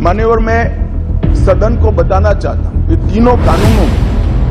मान्यवर, मैं सदन को बताना चाहता हूं, ये तीनों कानूनों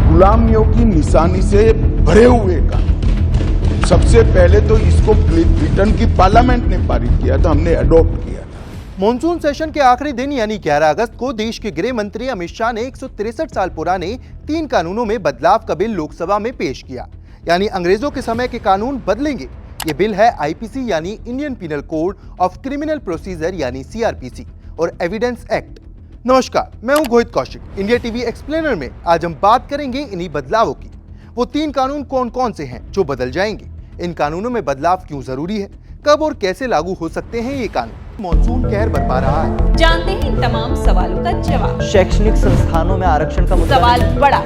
गुलामियों की निशानी से भरे हुए कानून। सबसे पहले तो इसको ब्रिटेन की पार्लियामेंट ने पारित किया था, हमने अडॉप्ट किया था। मॉनसून सेशन के आखिरी दिन यानी 11 अगस्त को देश के गृह मंत्री अमित शाह ने 163 साल पुराने 3 कानूनों में बदलाव का बिल लोकसभा में पेश किया। यानी अंग्रेजों के समय के कानून बदलेंगे। ये बिल है आईपीसी यानी Indian penal code of criminal procedure यानी सीआरपीसी और एविडेंस एक्ट। नमस्कार, मैं हूं घोहित कौशिक। इंडिया टीवी एक्सप्लेनर में आज हम बात करेंगे इन्हीं बदलावों की। वो 3 कानून कौन कौन से हैं जो बदल जाएंगे, इन कानूनों में बदलाव क्यों जरूरी है, कब और कैसे लागू हो सकते हैं ये कानून। मॉनसून कहर बरपा रहा है, जानते हैं इन तमाम सवालों का जवाब। शैक्षणिक संस्थानों में आरक्षण का मुद्दा सवाल बड़ा।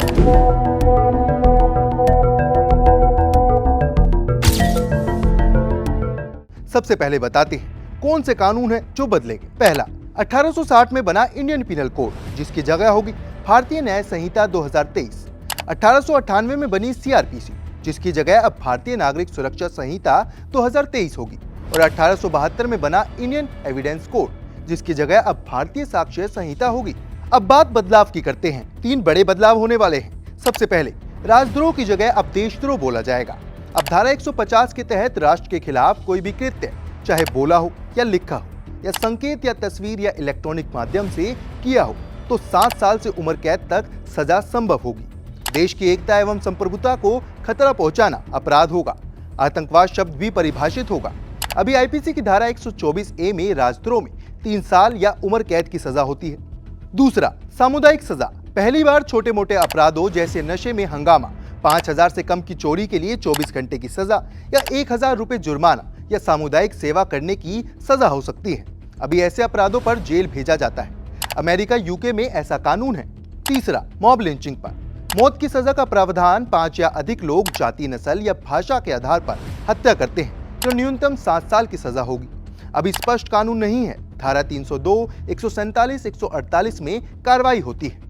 सबसे पहले बताते हैं कौन से कानून हैं जो बदलेंगे। पहला, 1860 में बना इंडियन पिनल कोड, जिसकी जगह होगी भारतीय न्याय संहिता 2023। 1898 में बनी सीआरपीसी, जिसकी जगह अब भारतीय नागरिक सुरक्षा संहिता 2023 होगी। और 1872 में बना इंडियन एविडेंस कोड, जिसकी जगह अब भारतीय साक्ष्य संहिता होगी। अब बात बदलाव की करते हैं। 3 बड़े बदलाव होने वाले हैं। सबसे पहले, राजद्रोह की जगह अब देशद्रोह बोला जाएगा। अब धारा 150 के तहत राष्ट्र के खिलाफ कोई भी कृत्य, चाहे बोला हो या लिखा हो या संकेत या तस्वीर या इलेक्ट्रॉनिक माध्यम से किया हो, तो 7 साल से उम्र कैद तक सजा संभव होगी। देश की एकता एवं संप्रभुता को खतरा पहुंचाना अपराध होगा। आतंकवाद शब्द भी परिभाषित होगा। अभी आईपीसी की धारा 124A में राजद्रोह में 3 साल या उम्र कैद की सजा होती है। दूसरा, सामुदायिक सजा। पहली बार छोटे मोटे अपराधों जैसे नशे में हंगामा, 5000 से कम की चोरी के लिए 24 घंटे की सजा या 1000 रुपए जुर्माना या सामुदायिक सेवा करने की सजा हो सकती है। अभी ऐसे अपराधों पर जेल भेजा जाता है। अमेरिका, यूके में ऐसा कानून है। तीसरा, मॉब लिंचिंग पर मौत की सजा का प्रावधान। 5 या अधिक लोग जाति, नस्ल या भाषा के आधार पर हत्या करते हैं, जो न्यूनतम 7 साल की सजा होगी। अभी स्पष्ट कानून नहीं है। धारा 302, 147, 148 में कार्रवाई होती है।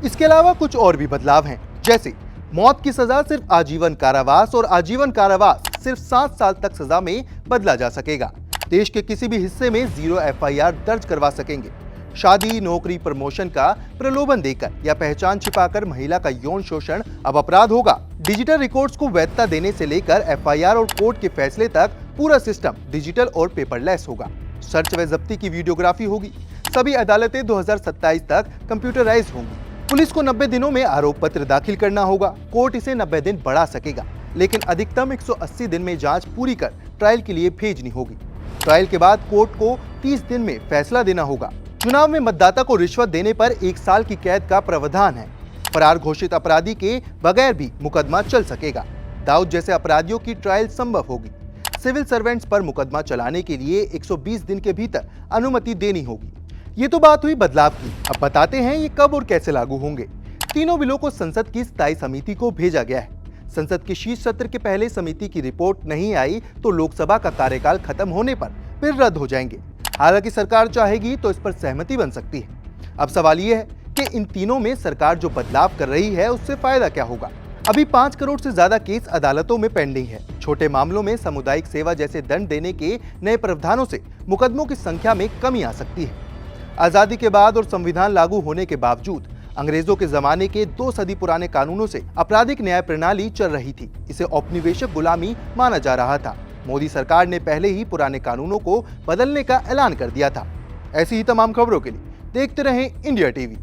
इसके अलावा कुछ और भी बदलाव हैं, जैसे मौत की सजा सिर्फ आजीवन कारावास और आजीवन कारावास सिर्फ 7 साल तक सजा में बदला जा सकेगा। देश के किसी भी हिस्से में 0 FIR दर्ज करवा सकेंगे। शादी, नौकरी, प्रमोशन का प्रलोभन देकर या पहचान छिपाकर महिला का यौन शोषण अब अपराध होगा। डिजिटल रिकॉर्ड्स को वैधता देने से लेकर FIR और कोर्ट के फैसले तक पूरा सिस्टम डिजिटल और पेपरलेस होगा। सर्च व जब्ती की वीडियोग्राफी होगी। सभी अदालतें 2027 तक कंप्यूटराइज होंगी। पुलिस को 90 दिनों में आरोप पत्र दाखिल करना होगा। कोर्ट इसे 90 दिन बढ़ा सकेगा, लेकिन अधिकतम 180 दिन में जांच पूरी कर ट्रायल के लिए भेजनी होगी। ट्रायल के बाद कोर्ट को 30 दिन में फैसला देना होगा। चुनाव में मतदाता को रिश्वत देने पर 1 साल की कैद का प्रावधान है। फरार घोषित अपराधी के बगैर भी मुकदमा चल सकेगा। दाऊद जैसे अपराधियों की ट्रायल संभव होगी। सिविल सर्वेंट्स पर मुकदमा चलाने के लिए 120 दिन के भीतर अनुमति देनी होगी। ये तो बात हुई बदलाव की। अब बताते हैं ये कब और कैसे लागू होंगे। तीनों बिलों को संसद की स्थायी समिति को भेजा गया है। संसद के शीर्ष सत्र के पहले समिति की रिपोर्ट नहीं आई तो लोकसभा का कार्यकाल खत्म होने पर फिर रद्द हो जाएंगे। हालांकि सरकार चाहेगी तो इस पर सहमति बन सकती है। अब सवाल ये है कि इन तीनों में सरकार जो बदलाव कर रही है उससे फायदा क्या होगा। अभी 5 करोड़ से ज्यादा केस अदालतों में पेंडिंग है। छोटे मामलों में सामुदायिक सेवा जैसे दंड देने के नए प्रावधानों से मुकदमों की संख्या में कमी आ सकती है। आजादी के बाद और संविधान लागू होने के बावजूद अंग्रेजों के जमाने के 2 सदी पुराने कानूनों से आपराधिक न्याय प्रणाली चल रही थी। इसे औपनिवेशिक गुलामी माना जा रहा था। मोदी सरकार ने पहले ही पुराने कानूनों को बदलने का ऐलान कर दिया था। ऐसी ही तमाम खबरों के लिए देखते रहें इंडिया टीवी।